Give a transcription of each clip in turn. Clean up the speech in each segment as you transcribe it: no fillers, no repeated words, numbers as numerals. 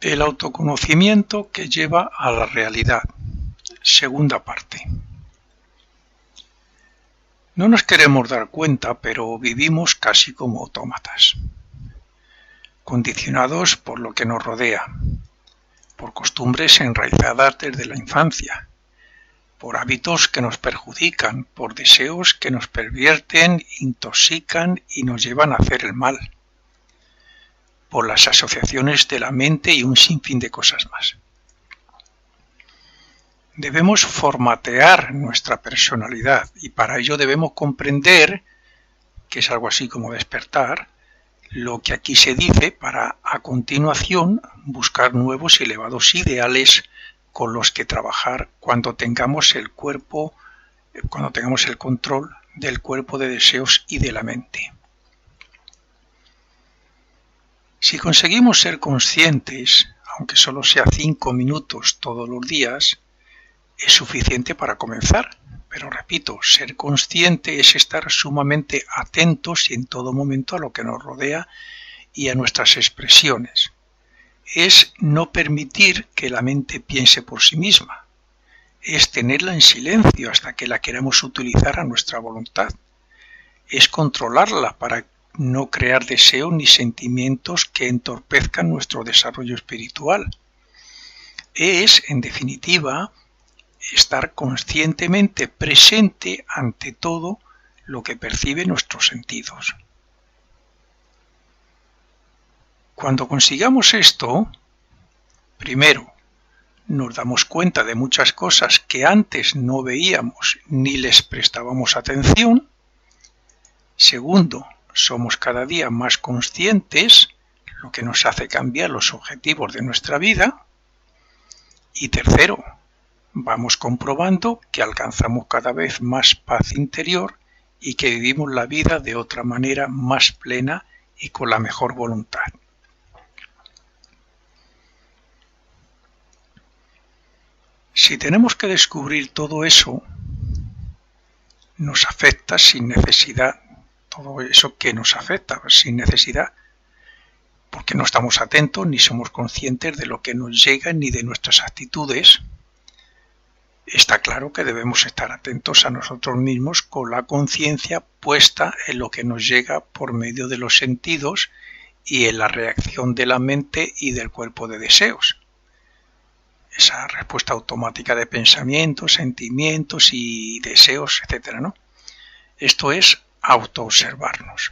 El autoconocimiento que lleva a la realidad. Segunda parte. No nos queremos dar cuenta, pero vivimos casi como autómatas, condicionados por lo que nos rodea, por costumbres enraizadas desde la infancia, por hábitos que nos perjudican, por deseos que nos pervierten, intoxican y nos llevan a hacer el mal, por las asociaciones de la mente y un sinfín de cosas más. Debemos formatear nuestra personalidad y para ello debemos comprender, que es algo así como despertar, lo que aquí se dice para a continuación buscar nuevos y elevados ideales con los que trabajar cuando tengamos el control del cuerpo de deseos y de la mente. Si conseguimos ser conscientes, aunque solo sea 5 minutos todos los días, es suficiente para comenzar. Pero repito, ser consciente es estar sumamente atentos y en todo momento a lo que nos rodea y a nuestras expresiones. Es no permitir que la mente piense por sí misma. Es tenerla en silencio hasta que la queramos utilizar a nuestra voluntad. Es controlarla para no crear deseos ni sentimientos que entorpezcan nuestro desarrollo espiritual. Es, en definitiva, estar conscientemente presente ante todo lo que perciben nuestros sentidos. Cuando consigamos esto, primero, nos damos cuenta de muchas cosas que antes no veíamos ni les prestábamos atención. Segundo, somos cada día más conscientes, lo que nos hace cambiar los objetivos de nuestra vida. Y tercero, vamos comprobando que alcanzamos cada vez más paz interior y que vivimos la vida de otra manera más plena y con la mejor voluntad. Si tenemos que descubrir todo eso, nos afecta sin necesidad, todo eso que nos afecta sin necesidad, porque no estamos atentos ni somos conscientes de lo que nos llega ni de nuestras actitudes. Está claro que debemos estar atentos a nosotros mismos con la conciencia puesta en lo que nos llega por medio de los sentidos y en la reacción de la mente y del cuerpo de deseos. Esa respuesta automática de pensamientos, sentimientos y deseos, etc., ¿no? Esto es autoobservarnos.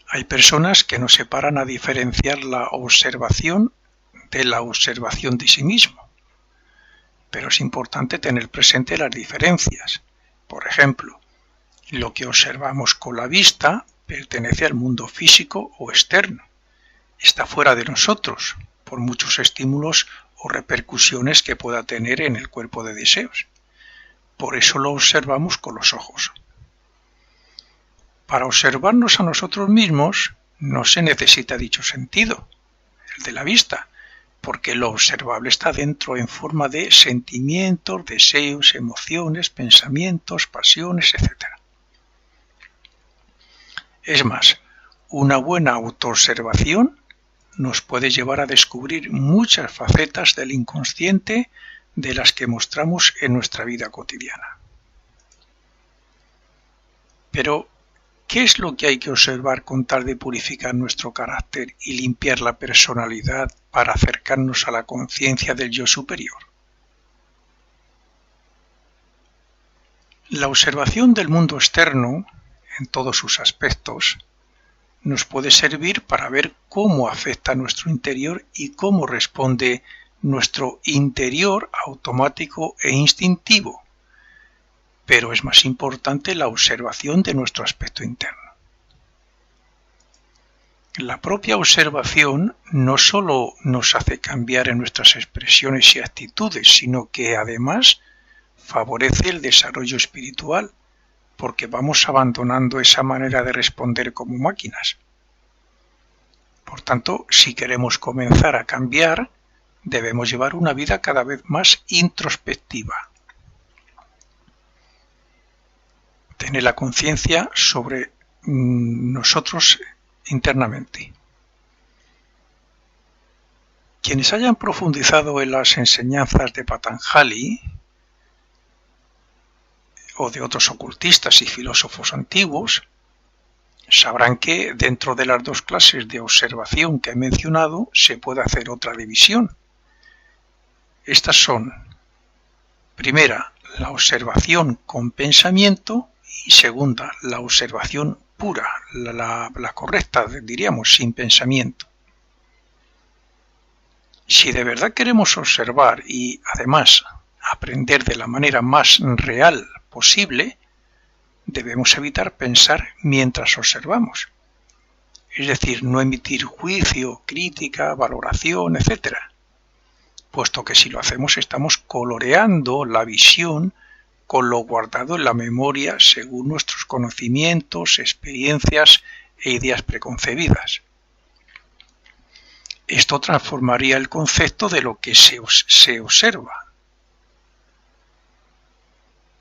Hay personas que no se paran a diferenciar la observación de la observación de sí mismo. Pero es importante tener presente las diferencias. Por ejemplo, lo que observamos con la vista pertenece al mundo físico o externo. Está fuera de nosotros, por muchos estímulos o repercusiones que pueda tener en el cuerpo de deseos. Por eso lo observamos con los ojos. Para observarnos a nosotros mismos no se necesita dicho sentido, el de la vista, porque lo observable está dentro en forma de sentimientos, deseos, emociones, pensamientos, pasiones, etc. Es más, una buena autoobservación nos puede llevar a descubrir muchas facetas del inconsciente de las que mostramos en nuestra vida cotidiana. Pero, ¿qué es lo que hay que observar con tal de purificar nuestro carácter y limpiar la personalidad para acercarnos a la conciencia del yo superior? La observación del mundo externo, en todos sus aspectos, nos puede servir para ver cómo afecta nuestro interior y cómo responde nuestro interior automático e instintivo. Pero es más importante la observación de nuestro aspecto interno. La propia observación no solo nos hace cambiar en nuestras expresiones y actitudes, sino que además favorece el desarrollo espiritual, porque vamos abandonando esa manera de responder como máquinas. Por tanto, si queremos comenzar a cambiar, debemos llevar una vida cada vez más introspectiva. Tener la conciencia sobre nosotros internamente. Quienes hayan profundizado en las enseñanzas de Patanjali o de otros ocultistas y filósofos antiguos, sabrán que dentro de las dos clases de observación que he mencionado se puede hacer otra división. Estas son, primera, la observación con pensamiento y segunda, la observación pura, la correcta, diríamos, sin pensamiento. Si de verdad queremos observar y, además, aprender de la manera más real posible, debemos evitar pensar mientras observamos. Es decir, no emitir juicio, crítica, valoración, etc. Puesto que si lo hacemos estamos coloreando la visión con lo guardado en la memoria según nuestros conocimientos, experiencias e ideas preconcebidas. Esto transformaría el concepto de lo que se observa.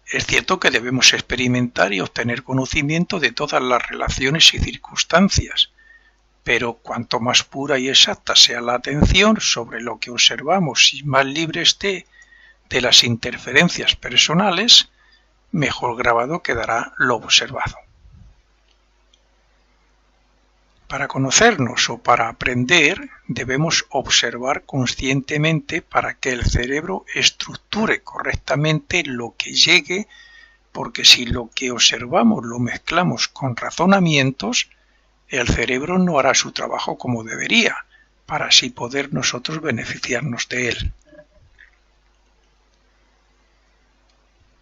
Es cierto que debemos experimentar y obtener conocimiento de todas las relaciones y circunstancias, pero cuanto más pura y exacta sea la atención sobre lo que observamos y más libre esté de las interferencias personales, mejor grabado quedará lo observado. Para conocernos o para aprender, debemos observar conscientemente para que el cerebro estructure correctamente lo que llegue, porque si lo que observamos lo mezclamos con razonamientos, el cerebro no hará su trabajo como debería, para así poder nosotros beneficiarnos de él.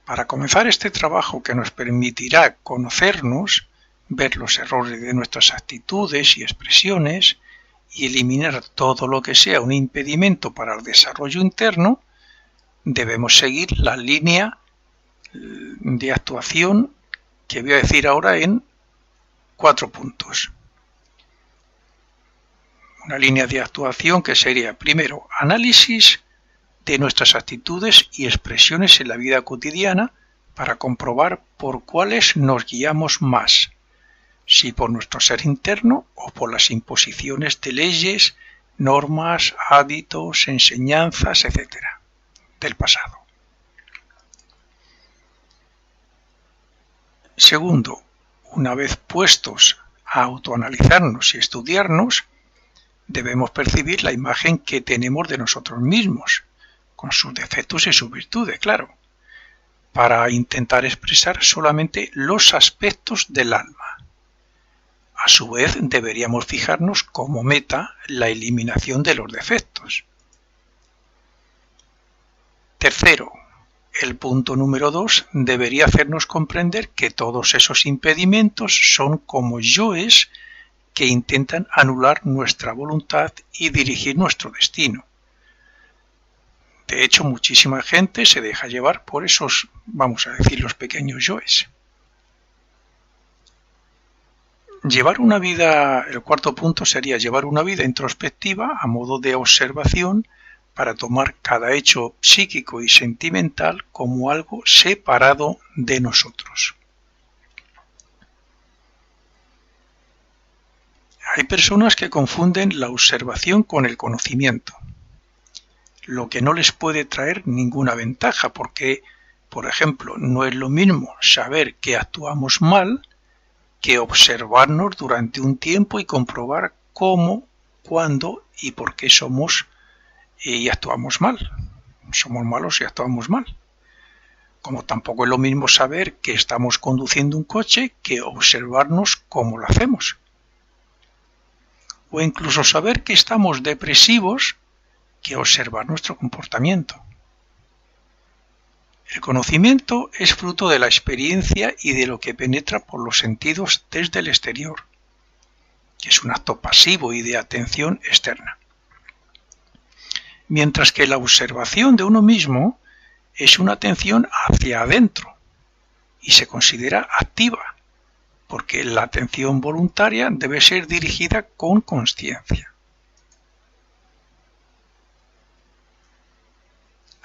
Para comenzar este trabajo que nos permitirá conocernos, ver los errores de nuestras actitudes y expresiones y eliminar todo lo que sea un impedimento para el desarrollo interno, debemos seguir la línea de actuación que voy a decir ahora en 4 puntos. Una línea de actuación que sería, primero, análisis de nuestras actitudes y expresiones en la vida cotidiana para comprobar por cuáles nos guiamos más, si por nuestro ser interno o por las imposiciones de leyes, normas, hábitos, enseñanzas, etc., del pasado. Segundo, una vez puestos a autoanalizarnos y estudiarnos, debemos percibir la imagen que tenemos de nosotros mismos, con sus defectos y sus virtudes, claro, para intentar expresar solamente los aspectos del alma. A su vez, deberíamos fijarnos como meta la eliminación de los defectos. Tercero, el punto número 2 debería hacernos comprender que todos esos impedimentos son como yoes que intentan anular nuestra voluntad y dirigir nuestro destino. De hecho, muchísima gente se deja llevar por esos, vamos a decir, los pequeños yoes. El cuarto punto sería llevar una vida introspectiva a modo de observación para tomar cada hecho psíquico y sentimental como algo separado de nosotros. Hay personas que confunden la observación con el conocimiento, lo que no les puede traer ninguna ventaja porque, por ejemplo, no es lo mismo saber que actuamos mal que observarnos durante un tiempo y comprobar cómo, cuándo y por qué somos y actuamos mal. Somos malos y actuamos mal. Como tampoco es lo mismo saber que estamos conduciendo un coche que observarnos cómo lo hacemos. O incluso saber que estamos depresivos que observar nuestro comportamiento. El conocimiento es fruto de la experiencia y de lo que penetra por los sentidos desde el exterior, que es un acto pasivo y de atención externa. Mientras que la observación de uno mismo es una atención hacia adentro y se considera activa, porque la atención voluntaria debe ser dirigida con consciencia.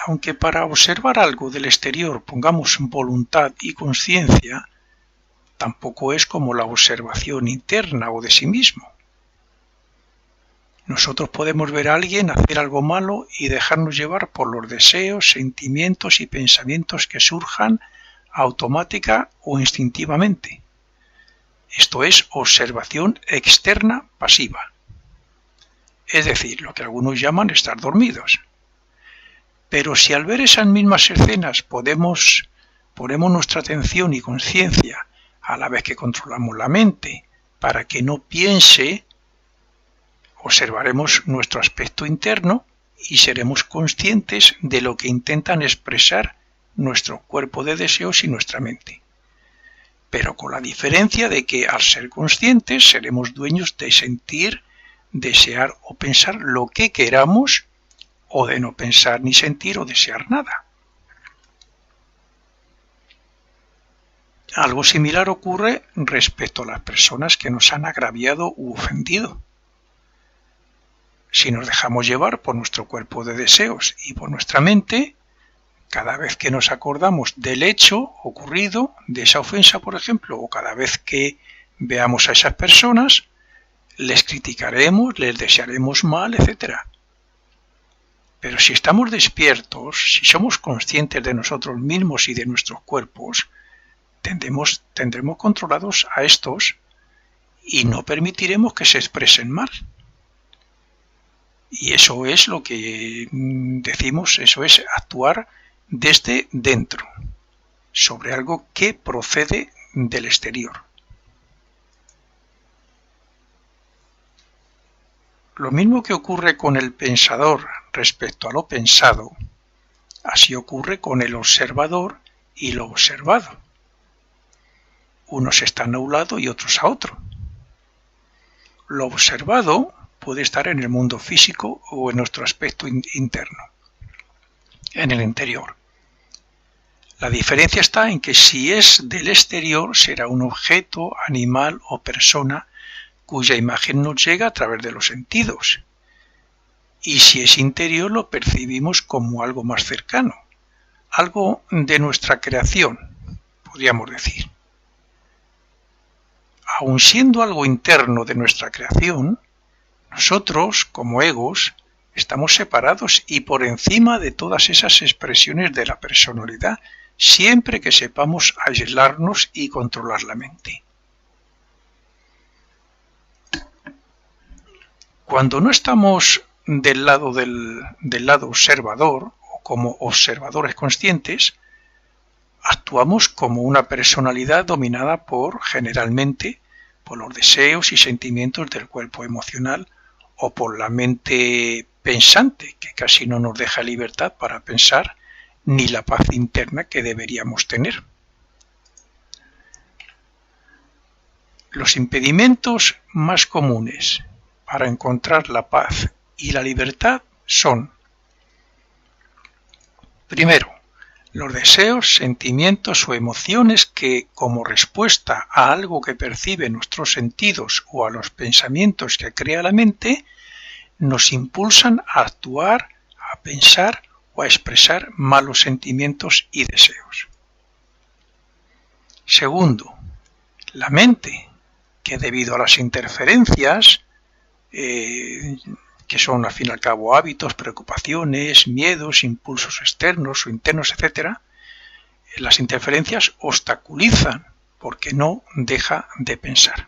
Aunque para observar algo del exterior pongamos voluntad y conciencia, tampoco es como la observación interna o de sí mismo. Nosotros podemos ver a alguien hacer algo malo y dejarnos llevar por los deseos, sentimientos y pensamientos que surjan automática o instintivamente. Esto es observación externa pasiva. Es decir, lo que algunos llaman estar dormidos. Pero si al ver esas mismas escenas ponemos nuestra atención y conciencia a la vez que controlamos la mente para que no piense, observaremos nuestro aspecto interno y seremos conscientes de lo que intentan expresar nuestro cuerpo de deseos y nuestra mente. Pero con la diferencia de que al ser conscientes seremos dueños de sentir, desear o pensar lo que queramos, o de no pensar ni sentir o desear nada. Algo similar ocurre respecto a las personas que nos han agraviado u ofendido. Si nos dejamos llevar por nuestro cuerpo de deseos y por nuestra mente, cada vez que nos acordamos del hecho ocurrido, de esa ofensa, por ejemplo, o cada vez que veamos a esas personas, les criticaremos, les desearemos mal, etc. Pero si estamos despiertos, si somos conscientes de nosotros mismos y de nuestros cuerpos, tendremos controlados a estos y no permitiremos que se expresen mal. Y eso es lo que decimos, eso es actuar desde dentro, sobre algo que procede del exterior. Lo mismo que ocurre con el pensador respecto a lo pensado, así ocurre con el observador y lo observado. Unos están a un lado y otros a otro. Lo observado puede estar en el mundo físico o en nuestro aspecto interno, en el interior. La diferencia está en que si es del exterior será un objeto, animal o persona cuya imagen nos llega a través de los sentidos. Y si es interior lo percibimos como algo más cercano, algo de nuestra creación, podríamos decir. Aun siendo algo interno de nuestra creación, nosotros, como egos, estamos separados y por encima de todas esas expresiones de la personalidad, siempre que sepamos aislarnos y controlar la mente. Cuando no estamos del lado observador o como observadores conscientes, actuamos como una personalidad dominada generalmente por los deseos y sentimientos del cuerpo emocional o por la mente pensante, que casi no nos deja libertad para pensar ni la paz interna que deberíamos tener. Los impedimentos más comunes para encontrar la paz y la libertad son: primero, los deseos, sentimientos o emociones que, como respuesta a algo que perciben nuestros sentidos o a los pensamientos que crea la mente, nos impulsan a actuar, a pensar o a expresar malos sentimientos y deseos. Segundo, la mente, que debido a las interferencias, que son al fin y al cabo hábitos, preocupaciones, miedos, impulsos externos o internos, etc., las interferencias obstaculizan porque no deja de pensar.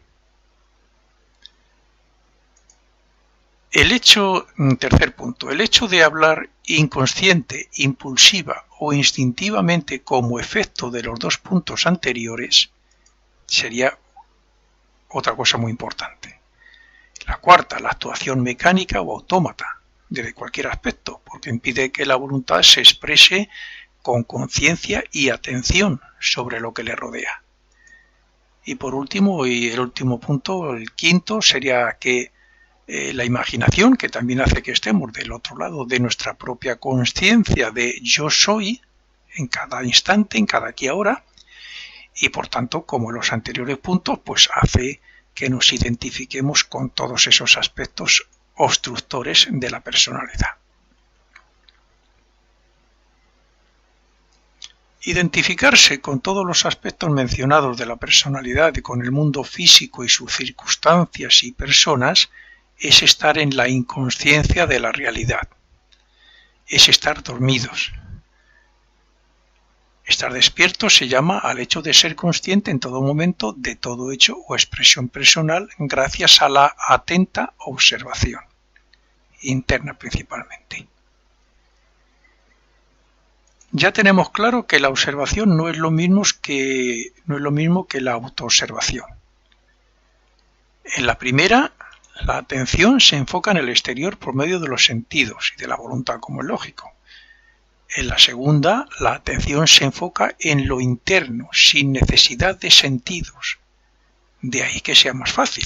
Tercer punto, el hecho de hablar inconsciente, impulsiva o instintivamente como efecto de los dos puntos anteriores sería otra cosa muy importante. La cuarta, la actuación mecánica o autómata, desde cualquier aspecto, porque impide que la voluntad se exprese con conciencia y atención sobre lo que le rodea. Y por último, y el último punto, el quinto, sería que la imaginación, que también hace que estemos del otro lado de nuestra propia conciencia de yo soy, en cada instante, en cada aquí ahora, y por tanto, como en los anteriores puntos, pues hace que nos identifiquemos con todos esos aspectos obstructores de la personalidad. Identificarse con todos los aspectos mencionados de la personalidad y con el mundo físico y sus circunstancias y personas es estar en la inconsciencia de la realidad, es estar dormidos. Estar despierto se llama al hecho de ser consciente en todo momento de todo hecho o expresión personal gracias a la atenta observación, interna principalmente. Ya tenemos claro que la observación no es lo mismo que la autoobservación. En la primera, la atención se enfoca en el exterior por medio de los sentidos y de la voluntad, como es lógico. En la segunda, la atención se enfoca en lo interno, sin necesidad de sentidos. De ahí que sea más fácil.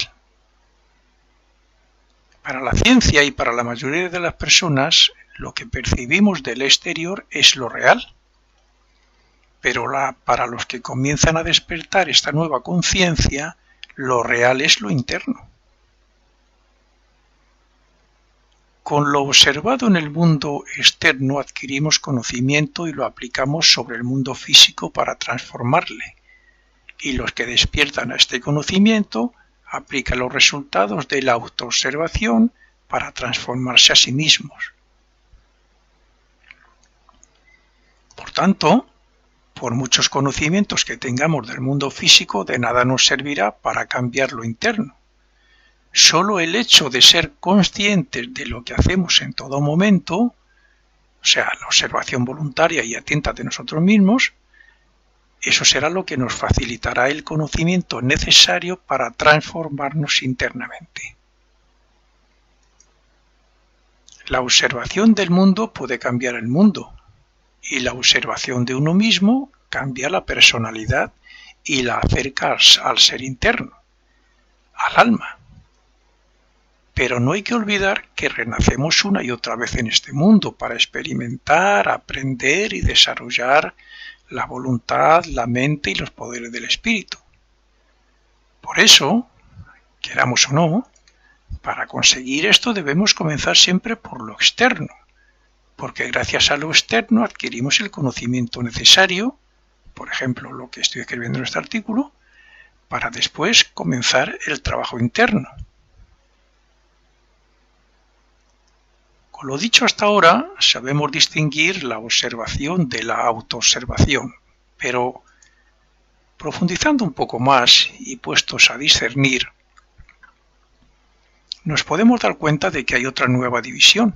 Para la ciencia y para la mayoría de las personas, lo que percibimos del exterior es lo real. Pero para los que comienzan a despertar esta nueva conciencia, lo real es lo interno. Con lo observado en el mundo externo adquirimos conocimiento y lo aplicamos sobre el mundo físico para transformarle. Y los que despiertan a este conocimiento aplican los resultados de la autoobservación para transformarse a sí mismos. Por tanto, por muchos conocimientos que tengamos del mundo físico, de nada nos servirá para cambiar lo interno. Solo el hecho de ser conscientes de lo que hacemos en todo momento, o sea, la observación voluntaria y atenta de nosotros mismos, eso será lo que nos facilitará el conocimiento necesario para transformarnos internamente. La observación del mundo puede cambiar el mundo, y la observación de uno mismo cambia la personalidad y la acerca al ser interno, al alma. Pero no hay que olvidar que renacemos una y otra vez en este mundo para experimentar, aprender y desarrollar la voluntad, la mente y los poderes del espíritu. Por eso, queramos o no, para conseguir esto debemos comenzar siempre por lo externo, porque gracias a lo externo adquirimos el conocimiento necesario, por ejemplo, lo que estoy escribiendo en este artículo, para después comenzar el trabajo interno. Con lo dicho hasta ahora, sabemos distinguir la observación de la autoobservación, pero profundizando un poco más y puestos a discernir, nos podemos dar cuenta de que hay otra nueva división.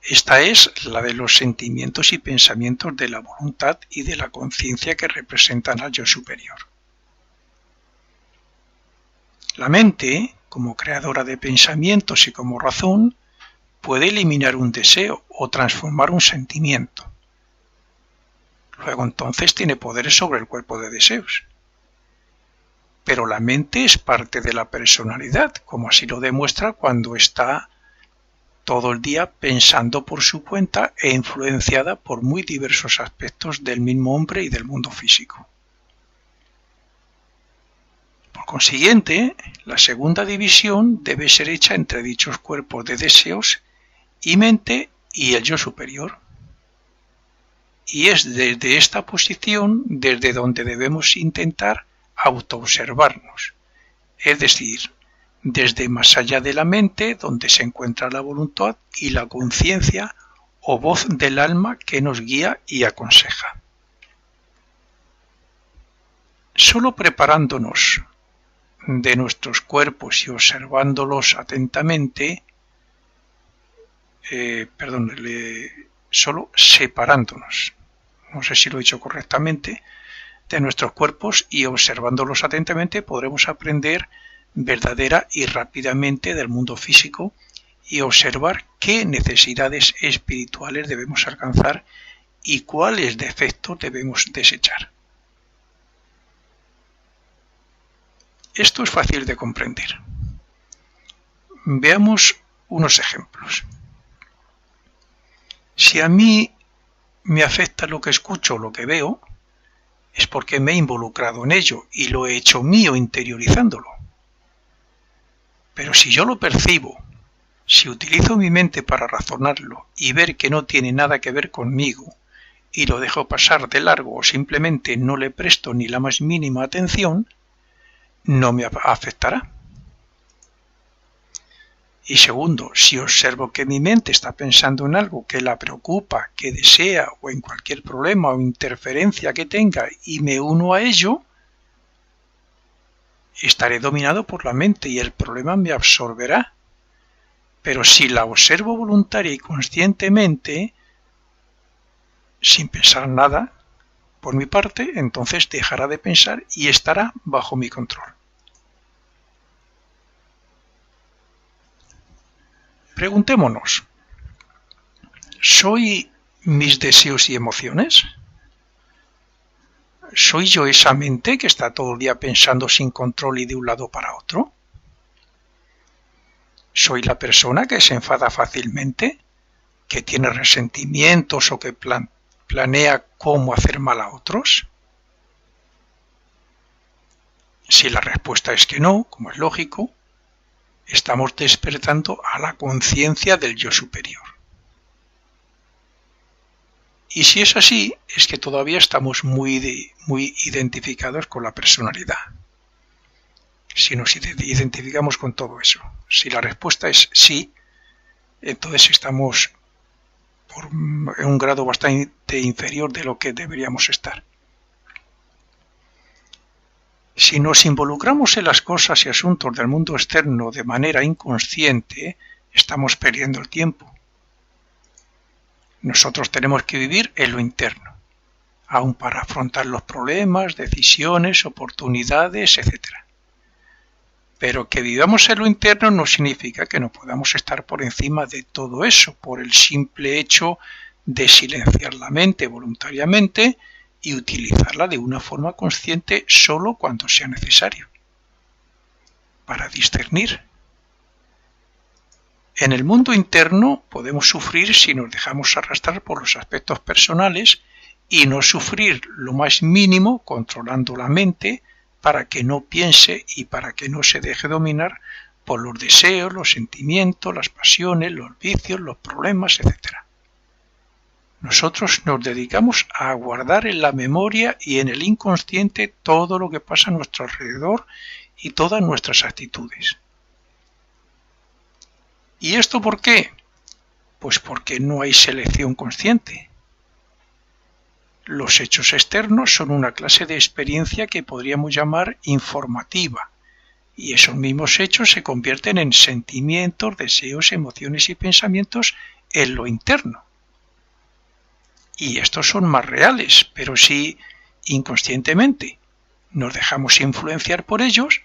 Esta es la de los sentimientos y pensamientos de la voluntad y de la conciencia que representan al yo superior. La mente, como creadora de pensamientos y como razón, puede eliminar un deseo o transformar un sentimiento. Luego entonces tiene poderes sobre el cuerpo de deseos. Pero la mente es parte de la personalidad, como así lo demuestra cuando está todo el día pensando por su cuenta e influenciada por muy diversos aspectos del mismo hombre y del mundo físico. Por consiguiente, la segunda división debe ser hecha entre dichos cuerpos de deseos y mente y el yo superior. Y es desde esta posición desde donde debemos intentar autoobservarnos, es decir, desde más allá de la mente, donde se encuentra la voluntad y la conciencia o voz del alma que nos guía y aconseja. Solo preparándonos de nuestros cuerpos y observándolos atentamente, solo separándonos, no sé si lo he dicho correctamente, de nuestros cuerpos y observándolos atentamente podremos aprender verdadera y rápidamente del mundo físico y observar qué necesidades espirituales debemos alcanzar y cuáles defectos debemos desechar. Esto es fácil de comprender. Veamos unos ejemplos. Si a mí me afecta lo que escucho o lo que veo, es porque me he involucrado en ello y lo he hecho mío interiorizándolo. Pero si yo lo percibo, si utilizo mi mente para razonarlo y ver que no tiene nada que ver conmigo y lo dejo pasar de largo o simplemente no le presto ni la más mínima atención, no me afectará. Y segundo, si observo que mi mente está pensando en algo que la preocupa, que desea, o en cualquier problema o interferencia que tenga y me uno a ello, estaré dominado por la mente y el problema me absorberá. Pero si la observo voluntaria y conscientemente, sin pensar nada, por mi parte, entonces dejará de pensar y estará bajo mi control. Preguntémonos, ¿soy mis deseos y emociones? ¿Soy yo esa mente que está todo el día pensando sin control y de un lado para otro? ¿Soy la persona que se enfada fácilmente, que tiene resentimientos o que planea cómo hacer mal a otros? Si la respuesta es que no, como es lógico, estamos despertando a la conciencia del yo superior. Y si es así, es que todavía estamos muy identificados con la personalidad. Si nos identificamos con todo eso. Si la respuesta es sí, entonces estamos en un grado bastante inferior de lo que deberíamos estar. Si nos involucramos en las cosas y asuntos del mundo externo de manera inconsciente, estamos perdiendo el tiempo. Nosotros tenemos que vivir en lo interno, aun para afrontar los problemas, decisiones, oportunidades, etc. Pero que vivamos en lo interno no significa que no podamos estar por encima de todo eso, por el simple hecho de silenciar la mente voluntariamente y utilizarla de una forma consciente solo cuando sea necesario, para discernir. En el mundo interno podemos sufrir si nos dejamos arrastrar por los aspectos personales y no sufrir lo más mínimo controlando la mente para que no piense y para que no se deje dominar por los deseos, los sentimientos, las pasiones, los vicios, los problemas, etc. Nosotros nos dedicamos a guardar en la memoria y en el inconsciente todo lo que pasa a nuestro alrededor y todas nuestras actitudes. ¿Y esto por qué? Pues porque no hay selección consciente. Los hechos externos son una clase de experiencia que podríamos llamar informativa, y esos mismos hechos se convierten en sentimientos, deseos, emociones y pensamientos en lo interno. Y estos son más reales, pero si inconscientemente nos dejamos influenciar por ellos,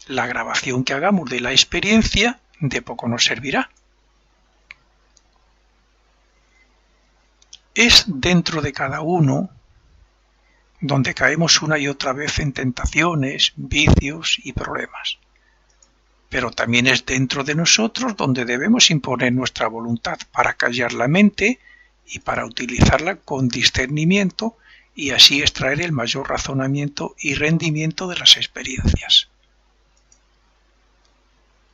la grabación que hagamos de la experiencia de poco nos servirá. Es dentro de cada uno donde caemos una y otra vez en tentaciones, vicios y problemas. Pero también es dentro de nosotros donde debemos imponer nuestra voluntad para callar la mente y para utilizarla con discernimiento y así extraer el mayor razonamiento y rendimiento de las experiencias.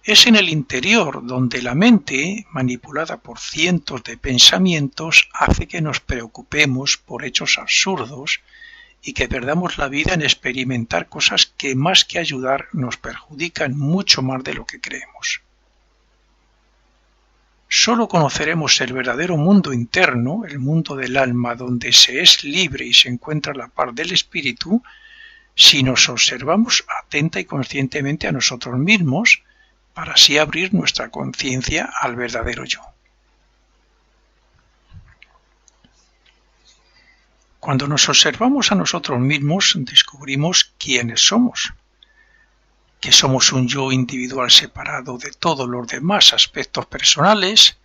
Es en el interior donde la mente, manipulada por cientos de pensamientos, hace que nos preocupemos por hechos absurdos y que perdamos la vida en experimentar cosas que más que ayudar nos perjudican mucho más de lo que creemos. Solo conoceremos el verdadero mundo interno, el mundo del alma, donde se es libre y se encuentra la paz del espíritu, si nos observamos atenta y conscientemente a nosotros mismos, para así abrir nuestra conciencia al verdadero yo. Cuando nos observamos a nosotros mismos, descubrimos quiénes somos, que somos un yo individual separado de todos los demás aspectos personales,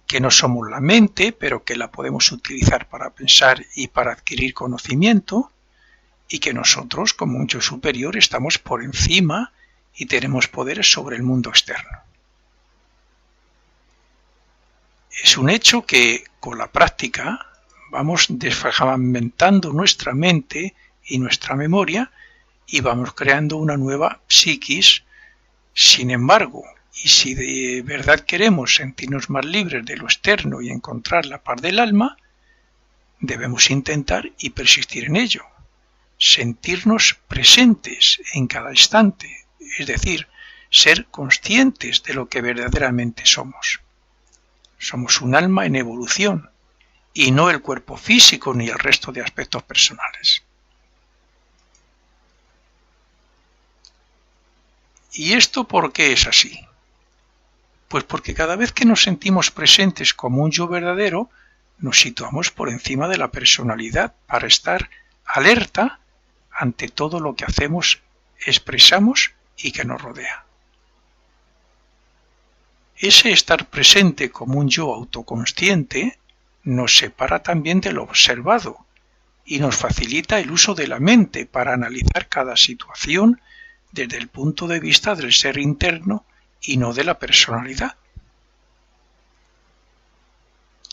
que no somos la mente, pero que la podemos utilizar para pensar y para adquirir conocimiento, y que nosotros, como un yo superior, estamos por encima y tenemos poderes sobre el mundo externo. Es un hecho que, con la práctica, vamos desfragmentando nuestra mente y nuestra memoria y vamos creando una nueva psiquis. Sin embargo, y si de verdad queremos sentirnos más libres de lo externo y encontrar la paz del alma, debemos intentar y persistir en ello. Sentirnos presentes en cada instante, es decir, ser conscientes de lo que verdaderamente somos. Somos un alma en evolución y no el cuerpo físico ni el resto de aspectos personales. ¿Y esto por qué es así? Pues porque cada vez que nos sentimos presentes como un yo verdadero, nos situamos por encima de la personalidad para estar alerta ante todo lo que hacemos, expresamos y que nos rodea. Ese estar presente como un yo autoconsciente nos separa también de lo observado y nos facilita el uso de la mente para analizar cada situación desde el punto de vista del ser interno y no de la personalidad.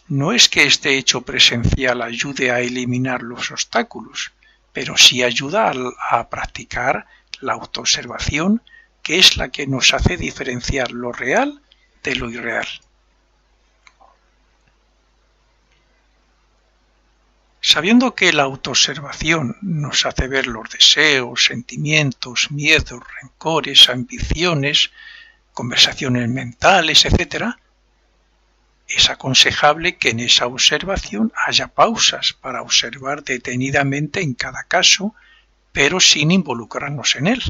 No es que este hecho presencial ayude a eliminar los obstáculos, pero sí ayuda a practicar la autoobservación, que es la que nos hace diferenciar lo real de lo irreal. Sabiendo que la autoobservación nos hace ver los deseos, sentimientos, miedos, rencores, ambiciones, conversaciones mentales, etc., es aconsejable que en esa observación haya pausas para observar detenidamente en cada caso, pero sin involucrarnos en él.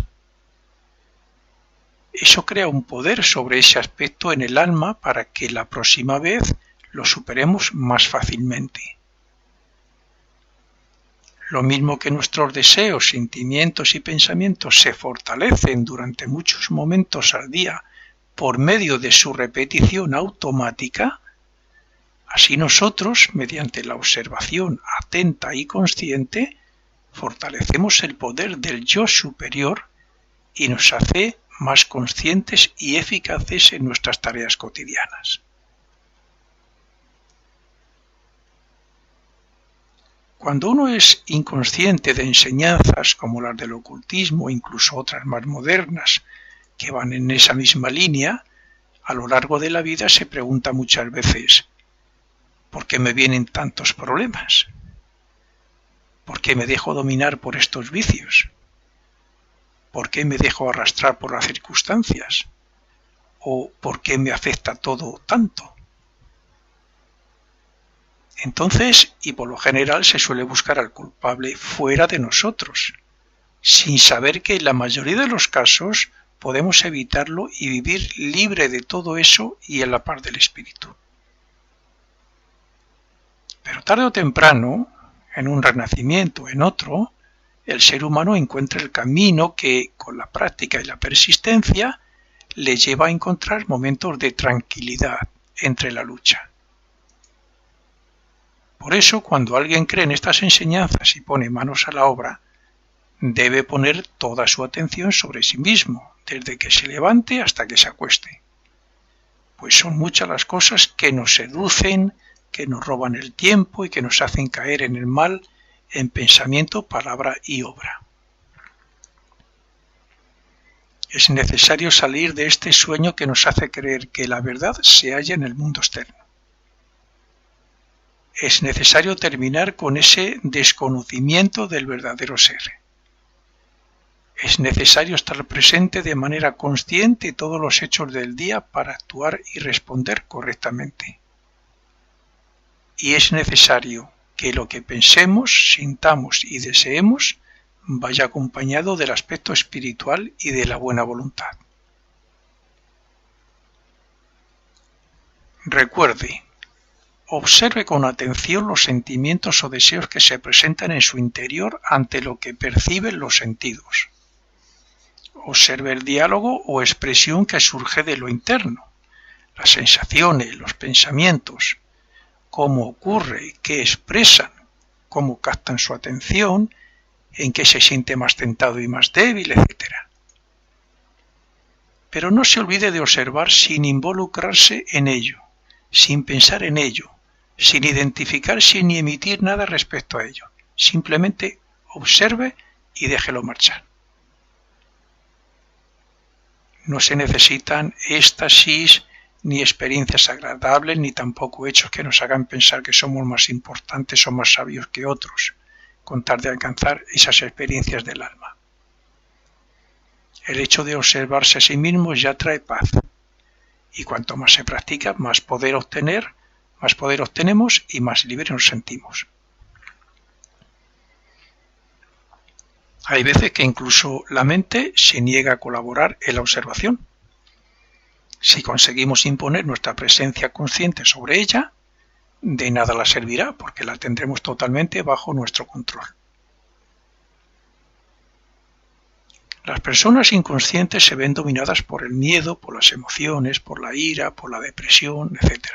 Eso crea un poder sobre ese aspecto en el alma para que la próxima vez lo superemos más fácilmente. Lo mismo que nuestros deseos, sentimientos y pensamientos se fortalecen durante muchos momentos al día por medio de su repetición automática, así nosotros, mediante la observación atenta y consciente, fortalecemos el poder del yo superior y nos hace más conscientes y eficaces en nuestras tareas cotidianas. Cuando uno es inconsciente de enseñanzas como las del ocultismo, incluso otras más modernas que van en esa misma línea, a lo largo de la vida se pregunta muchas veces: ¿por qué me vienen tantos problemas? ¿Por qué me dejo dominar por estos vicios? ¿Por qué me dejo arrastrar por las circunstancias? ¿O por qué me afecta todo tanto? Entonces, y por lo general, se suele buscar al culpable fuera de nosotros, sin saber que en la mayoría de los casos podemos evitarlo y vivir libre de todo eso y en la paz del espíritu. Pero tarde o temprano, en un renacimiento o en otro, el ser humano encuentra el camino que, con la práctica y la persistencia, le lleva a encontrar momentos de tranquilidad entre la lucha. Por eso, cuando alguien cree en estas enseñanzas y pone manos a la obra, debe poner toda su atención sobre sí mismo, desde que se levante hasta que se acueste. Pues son muchas las cosas que nos seducen, que nos roban el tiempo y que nos hacen caer en el mal en pensamiento, palabra y obra. Es necesario salir de este sueño que nos hace creer que la verdad se halla en el mundo externo. Es necesario terminar con ese desconocimiento del verdadero ser. Es necesario estar presente de manera consciente en todos los hechos del día para actuar y responder correctamente. Y es necesario que lo que pensemos, sintamos y deseemos vaya acompañado del aspecto espiritual y de la buena voluntad. Recuerde, observe con atención los sentimientos o deseos que se presentan en su interior ante lo que perciben los sentidos. Observe el diálogo o expresión que surge de lo interno, las sensaciones, los pensamientos, cómo ocurre, qué expresan, cómo captan su atención, en qué se siente más tentado y más débil, etc. Pero no se olvide de observar sin involucrarse en ello, sin pensar en ello, sin identificarse ni emitir nada respecto a ello. Simplemente observe y déjelo marchar. No se necesitan éxtasis, ni experiencias agradables, ni tampoco hechos que nos hagan pensar que somos más importantes o más sabios que otros, con tal de alcanzar esas experiencias del alma. El hecho de observarse a sí mismo ya trae paz. Y cuanto más se practica, más poder obtenemos y más libres nos sentimos. Hay veces que incluso la mente se niega a colaborar en la observación. Si conseguimos imponer nuestra presencia consciente sobre ella, de nada la servirá porque la tendremos totalmente bajo nuestro control. Las personas inconscientes se ven dominadas por el miedo, por las emociones, por la ira, por la depresión, etc.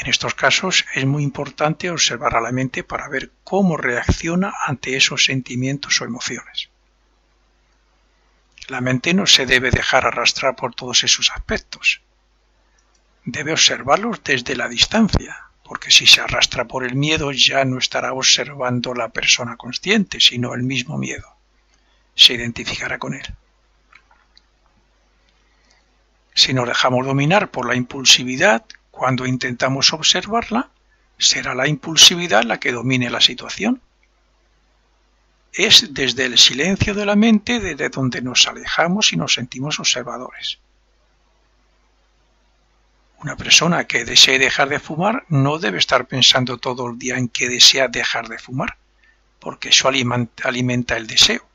En estos casos es muy importante observar a la mente para ver cómo reacciona ante esos sentimientos o emociones. La mente no se debe dejar arrastrar por todos esos aspectos. Debe observarlos desde la distancia, porque si se arrastra por el miedo ya no estará observando la persona consciente, sino el mismo miedo. Se identificará con él. Si nos dejamos dominar por la impulsividad, cuando intentamos observarla, será la impulsividad la que domine la situación. Es desde el silencio de la mente desde donde nos alejamos y nos sentimos observadores. Una persona que desee dejar de fumar no debe estar pensando todo el día en que desea dejar de fumar, porque eso alimenta el deseo.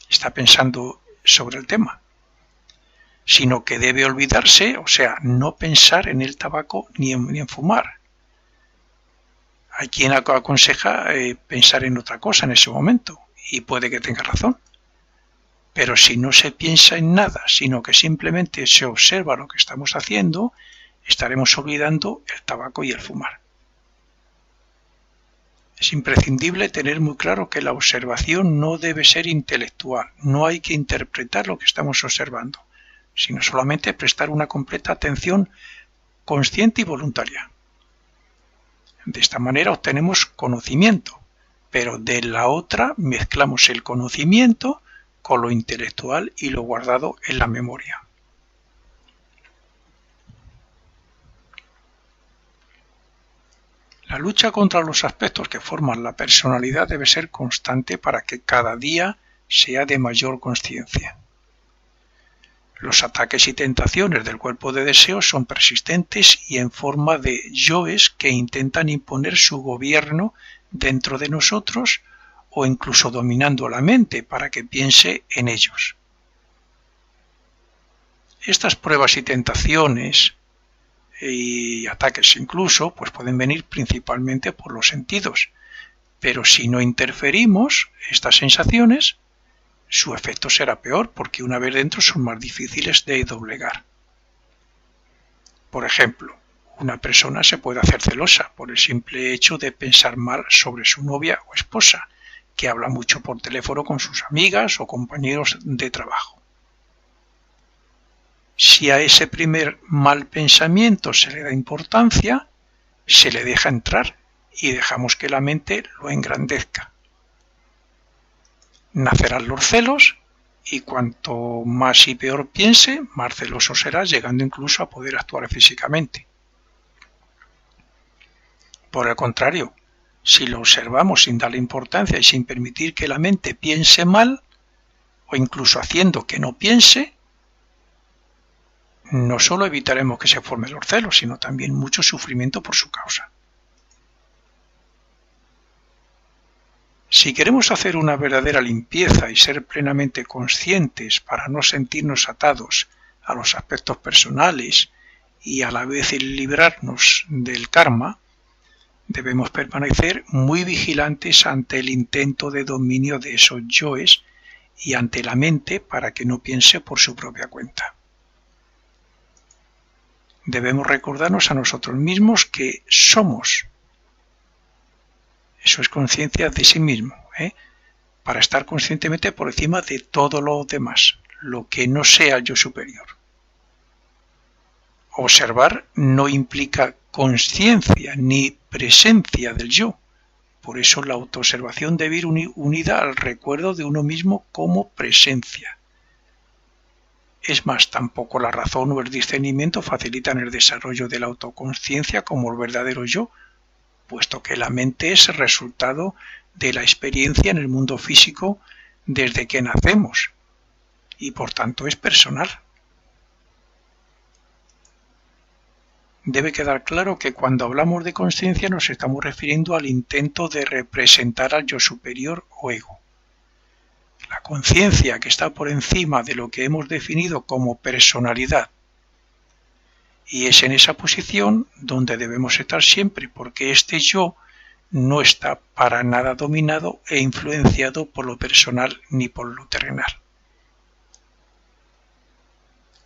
Está pensando sobre el tema, sino que debe olvidarse, o sea, no pensar en el tabaco ni en fumar. Hay quien aconseja pensar en otra cosa en ese momento, y puede que tenga razón. Pero si no se piensa en nada, sino que simplemente se observa lo que estamos haciendo, estaremos olvidando el tabaco y el fumar. Es imprescindible tener muy claro que la observación no debe ser intelectual, no hay que interpretar lo que estamos observando, sino solamente prestar una completa atención consciente y voluntaria. De esta manera obtenemos conocimiento, pero de la otra mezclamos el conocimiento con lo intelectual y lo guardado en la memoria. La lucha contra los aspectos que forman la personalidad debe ser constante para que cada día sea de mayor consciencia. Los ataques y tentaciones del cuerpo de deseo son persistentes y en forma de yoes que intentan imponer su gobierno dentro de nosotros o incluso dominando la mente para que piense en ellos. Estas pruebas y tentaciones y ataques incluso, pues pueden venir principalmente por los sentidos, pero si no interferimos estas sensaciones, su efecto será peor porque una vez dentro son más difíciles de doblegar. Por ejemplo, una persona se puede hacer celosa por el simple hecho de pensar mal sobre su novia o esposa, que habla mucho por teléfono con sus amigas o compañeros de trabajo. Si a ese primer mal pensamiento se le da importancia, se le deja entrar y dejamos que la mente lo engrandezca. Nacerán los celos y cuanto más y peor piense, más celoso será, llegando incluso a poder actuar físicamente. Por el contrario, si lo observamos sin darle importancia y sin permitir que la mente piense mal, o incluso haciendo que no piense, no solo evitaremos que se formen los celos, sino también mucho sufrimiento por su causa. Si queremos hacer una verdadera limpieza y ser plenamente conscientes para no sentirnos atados a los aspectos personales y a la vez librarnos del karma, debemos permanecer muy vigilantes ante el intento de dominio de esos yoes y ante la mente para que no piense por su propia cuenta. Debemos recordarnos a nosotros mismos que somos. Eso es conciencia de sí mismo, para estar conscientemente por encima de todo lo demás, lo que no sea el yo superior. Observar no implica conciencia ni presencia del yo. Por eso la autoobservación debe ir unida al recuerdo de uno mismo como presencia. Es más, tampoco la razón o el discernimiento facilitan el desarrollo de la autoconsciencia como el verdadero yo, puesto que la mente es el resultado de la experiencia en el mundo físico desde que nacemos, y por tanto es personal. Debe quedar claro que cuando hablamos de consciencia nos estamos refiriendo al intento de representar al yo superior o ego. La conciencia que está por encima de lo que hemos definido como personalidad. Y es en esa posición donde debemos estar siempre, porque este yo no está para nada dominado e influenciado por lo personal ni por lo terrenal.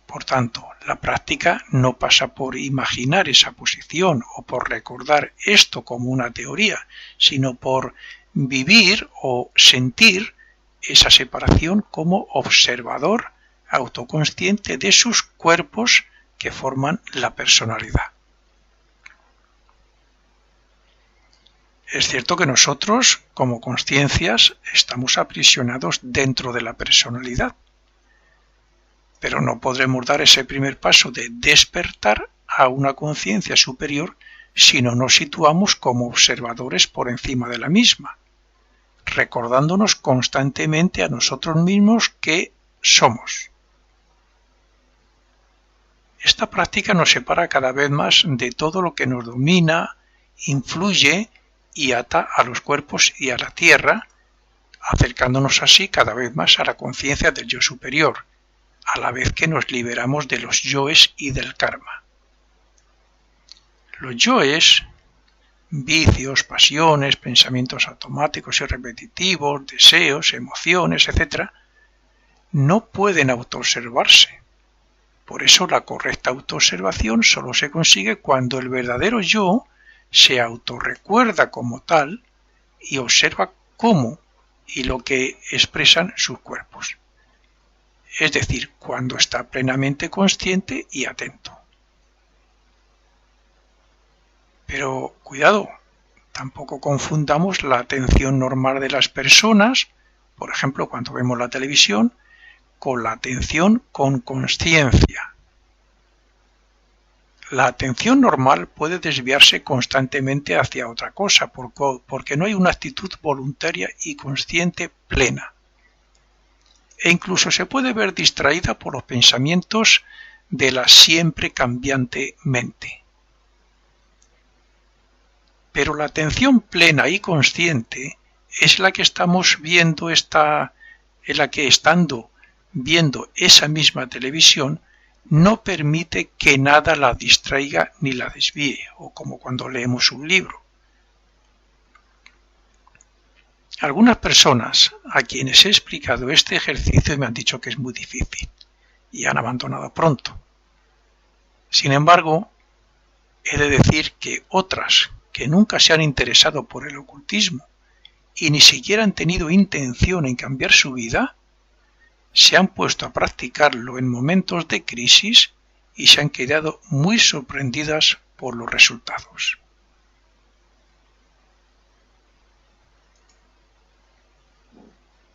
Por tanto, la práctica no pasa por imaginar esa posición o por recordar esto como una teoría, sino por vivir o sentir esa separación como observador autoconsciente de sus cuerpos que forman la personalidad. Es cierto que nosotros, como consciencias, estamos aprisionados dentro de la personalidad, pero no podremos dar ese primer paso de despertar a una conciencia superior si no nos situamos como observadores por encima de la misma, recordándonos constantemente a nosotros mismos que somos. Esta práctica nos separa cada vez más de todo lo que nos domina, influye y ata a los cuerpos y a la tierra, acercándonos así cada vez más a la conciencia del yo superior, a la vez que nos liberamos de los yoes y del karma. Los yoes, vicios, pasiones, pensamientos automáticos y repetitivos, deseos, emociones, etc., no pueden autoobservarse. Por eso la correcta autoobservación solo se consigue cuando el verdadero yo se autorrecuerda como tal y observa cómo y lo que expresan sus cuerpos. Es decir, cuando está plenamente consciente y atento. Pero cuidado, tampoco confundamos la atención normal de las personas, por ejemplo cuando vemos la televisión, con la atención con consciencia. La atención normal puede desviarse constantemente hacia otra cosa, porque no hay una actitud voluntaria y consciente plena. E incluso se puede ver distraída por los pensamientos de la siempre cambiante mente. Pero la atención plena y consciente es la que estamos viendo, en la que estando viendo esa misma televisión no permite que nada la distraiga ni la desvíe, o como cuando leemos un libro. Algunas personas a quienes he explicado este ejercicio me han dicho que es muy difícil y han abandonado pronto. Sin embargo, he de decir que otras que nunca se han interesado por el ocultismo y ni siquiera han tenido intención en cambiar su vida, se han puesto a practicarlo en momentos de crisis y se han quedado muy sorprendidas por los resultados.